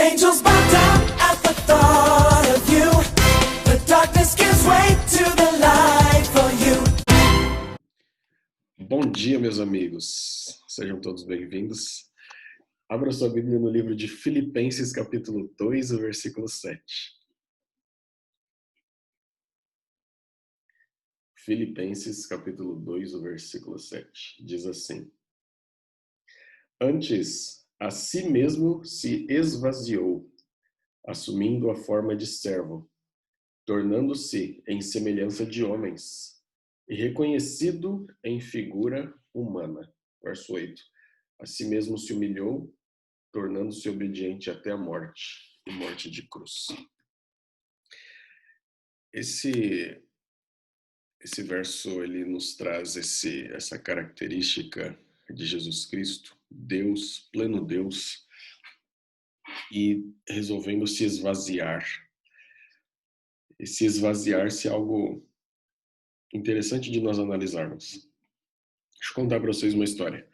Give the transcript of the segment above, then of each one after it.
Angels bow down at the thought of you. The darkness gives way to the light for you. Bom dia, meus amigos. Sejam todos bem-vindos. Abra sua Bíblia no livro de Filipenses, capítulo 2, o versículo 7. Filipenses, capítulo 2, o versículo 7. Diz assim: Antes, a si mesmo se esvaziou, assumindo a forma de servo, tornando-se em semelhança de homens, e reconhecido em figura humana. Verso 8. A si mesmo se humilhou, tornando-se obediente até a morte, e morte de cruz. Esse verso, ele nos traz essa característica de Jesus Cristo, Deus, pleno Deus, e resolvendo se esvaziar. Esse esvaziar-se é algo interessante de nós analisarmos. Deixa eu contar para vocês uma história.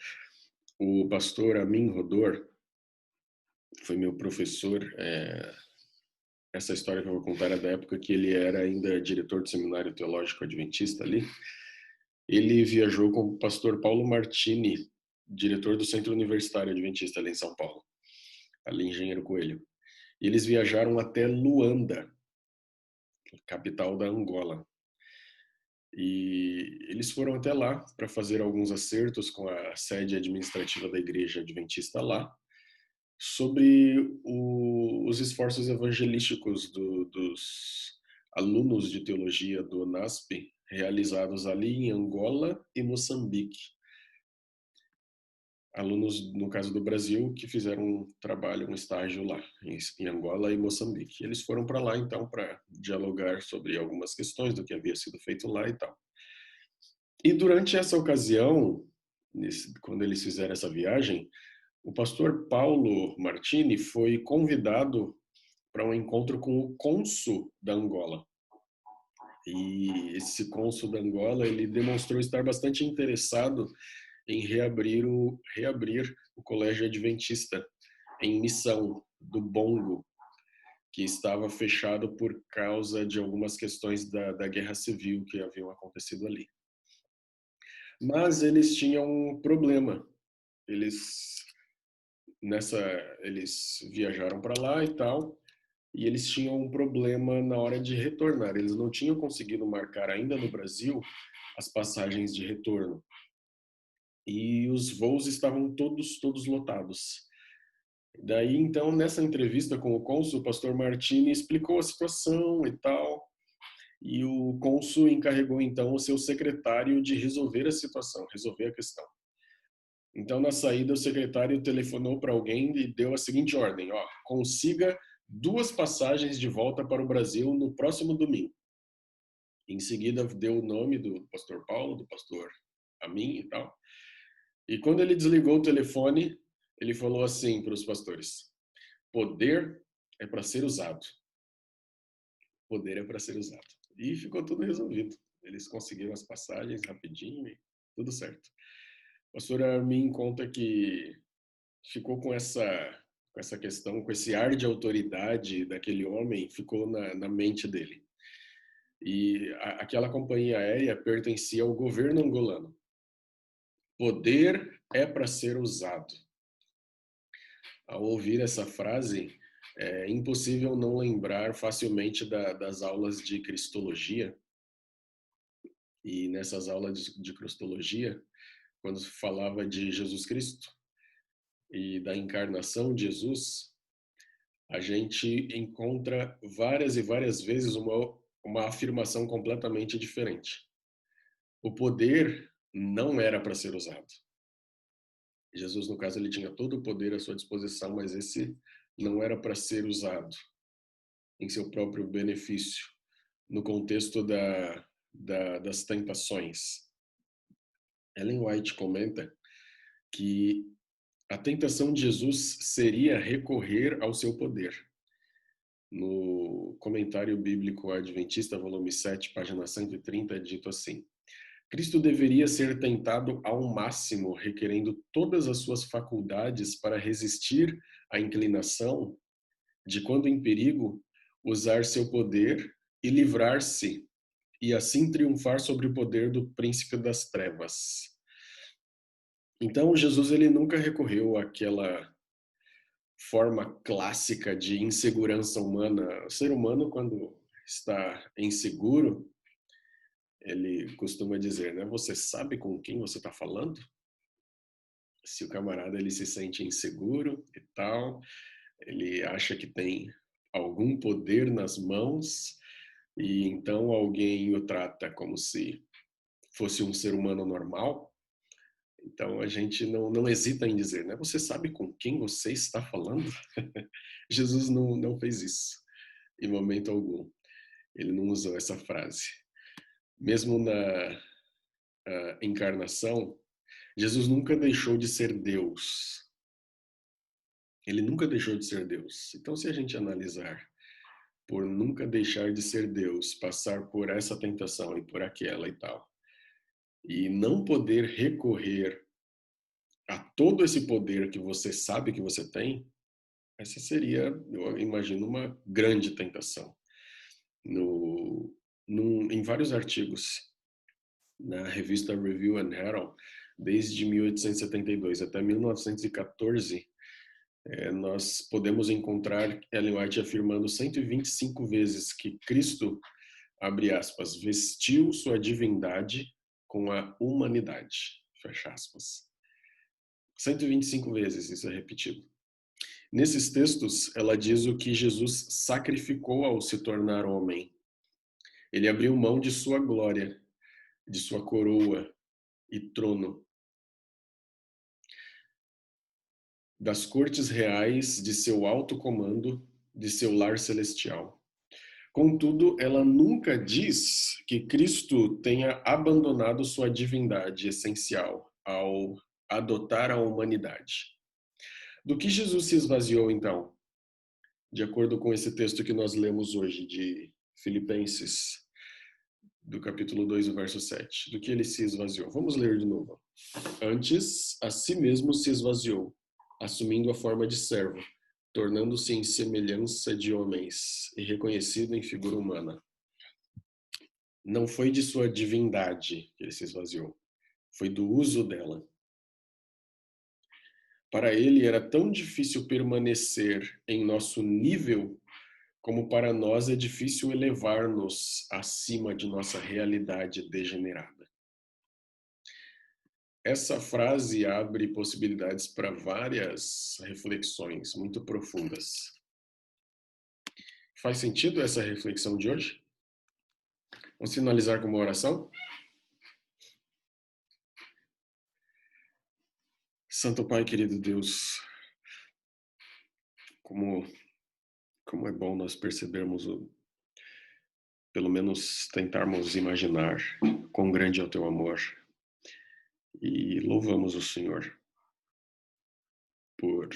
O pastor Amin Rodor foi meu professor. Essa história que eu vou contar é da época que ele era ainda diretor do Seminário Teológico Adventista ali. Ele viajou com o pastor Paulo Martini, diretor do Centro Universitário Adventista ali em São Paulo, ali em Engenheiro Coelho. E eles viajaram até Luanda, capital da Angola. E eles foram até lá para fazer alguns acertos com a sede administrativa da Igreja Adventista lá, sobre os esforços evangelísticos dos alunos de teologia do NASP, realizados ali em Angola e Moçambique. Alunos, no caso do Brasil, que fizeram um trabalho, um estágio lá, em Angola e Moçambique. Eles foram para lá, então, para dialogar sobre algumas questões do que havia sido feito lá e tal. E durante essa ocasião, quando eles fizeram essa viagem, o pastor Paulo Martini foi convidado para um encontro com o cônsul da Angola. E esse cônsul da Angola, ele demonstrou estar bastante interessado em reabrir o Colégio Adventista em Missão do Bongo, que estava fechado por causa de algumas questões da guerra civil que haviam acontecido ali. Mas eles tinham um problema. Eles viajaram para lá e tal, e eles tinham um problema na hora de retornar. Eles não tinham conseguido marcar ainda no Brasil as passagens de retorno. E os voos estavam todos lotados. Daí, então, nessa entrevista com o cônsul, o pastor Martini explicou a situação e tal, e o cônsul encarregou, então, o seu secretário de resolver a situação, resolver a questão. Então, na saída, o secretário telefonou para alguém e deu a seguinte ordem: consiga 2 passagens de volta para o Brasil no próximo domingo. Em seguida, deu o nome do pastor Paulo, do pastor Amin e tal. E quando ele desligou o telefone, ele falou assim para os pastores: poder é para ser usado. Poder é para ser usado. E ficou tudo resolvido. Eles conseguiram as passagens rapidinho e tudo certo. O pastor Amin conta que ficou com essa questão, com esse ar de autoridade daquele homem, ficou na mente dele. E aquela companhia aérea pertencia ao governo angolano. Poder é para ser usado. Ao ouvir essa frase, é impossível não lembrar facilmente das aulas de Cristologia. E nessas aulas de Cristologia, quando se falava de Jesus Cristo e da encarnação de Jesus, a gente encontra várias e várias vezes uma afirmação completamente diferente. O poder não era para ser usado. Jesus, no caso, ele tinha todo o poder à sua disposição, mas esse não era para ser usado em seu próprio benefício, no contexto das tentações. Ellen White comenta que a tentação de Jesus seria recorrer ao seu poder. No Comentário Bíblico Adventista, volume 7, página 130, é dito assim: Cristo deveria ser tentado ao máximo, requerendo todas as suas faculdades para resistir à inclinação, de quando em perigo, usar seu poder e livrar-se, e assim triunfar sobre o poder do príncipe das trevas. Então, Jesus ele nunca recorreu àquela forma clássica de insegurança humana. O ser humano, quando está inseguro, ele costuma dizer, né? Você sabe com quem você está falando? Se o camarada ele se sente inseguro e tal, ele acha que tem algum poder nas mãos e então alguém o trata como se fosse um ser humano normal. Então a gente não hesita em dizer, né? Você sabe com quem você está falando? Jesus não fez isso em momento algum. Ele não usou essa frase. Mesmo na encarnação, Jesus nunca deixou de ser Deus. Ele nunca deixou de ser Deus. Então, se a gente analisar por nunca deixar de ser Deus, passar por essa tentação e por aquela e tal, e não poder recorrer a todo esse poder que você sabe que você tem, essa seria, eu imagino, uma grande tentação. Em vários artigos na revista Review and Herald, desde 1872 até 1914, nós podemos encontrar Ellen White afirmando 125 vezes que Cristo, abre aspas, vestiu sua divindade com a humanidade, fecha aspas. 125 vezes isso é repetido. Nesses textos, ela diz o que Jesus sacrificou ao se tornar homem. Ele abriu mão de sua glória, de sua coroa e trono, das cortes reais, de seu alto comando, de seu lar celestial. Contudo, ela nunca diz que Cristo tenha abandonado sua divindade essencial ao adotar a humanidade. Do que Jesus se esvaziou, então? De acordo com esse texto que nós lemos hoje, de Filipenses, do capítulo 2, o verso 7. Do que ele se esvaziou? Vamos ler de novo. Antes, a si mesmo se esvaziou, assumindo a forma de servo, tornando-se em semelhança de homens e reconhecido em figura humana. Não foi de sua divindade que ele se esvaziou, foi do uso dela. Para ele era tão difícil permanecer em nosso nível como para nós é difícil elevar-nos acima de nossa realidade degenerada. Essa frase abre possibilidades para várias reflexões muito profundas. Faz sentido essa reflexão de hoje? Vamos finalizar com uma oração? Santo Pai, querido Deus, como é bom nós percebermos, pelo menos tentarmos imaginar quão grande é o teu amor. E louvamos o Senhor por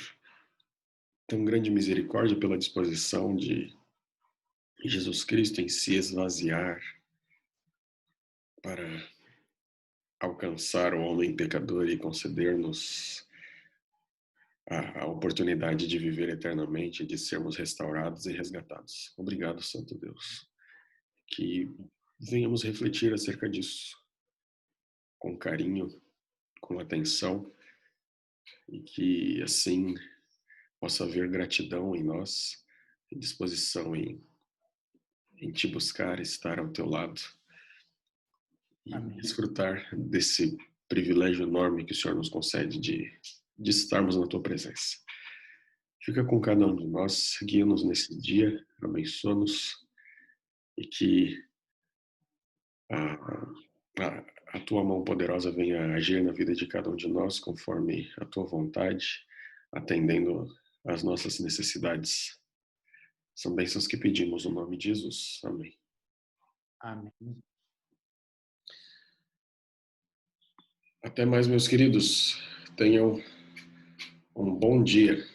tão grande misericórdia, pela disposição de Jesus Cristo em se esvaziar para alcançar o homem pecador e conceder-nos a oportunidade de viver eternamente, de sermos restaurados e resgatados. Obrigado, Santo Deus. Que venhamos refletir acerca disso com carinho, com atenção, e que assim possa haver gratidão em nós e disposição em te buscar, estar ao teu lado e Amém. desfrutar desse privilégio enorme que o Senhor nos concede de estarmos na tua presença. Fica com cada um de nós, guia-nos nesse dia, abençoa-nos e que a tua mão poderosa venha agir na vida de cada um de nós conforme a tua vontade, atendendo às nossas necessidades. São bênçãos que pedimos no nome de Jesus. Amém. Amém. Até mais, meus queridos. Tenham um bom dia.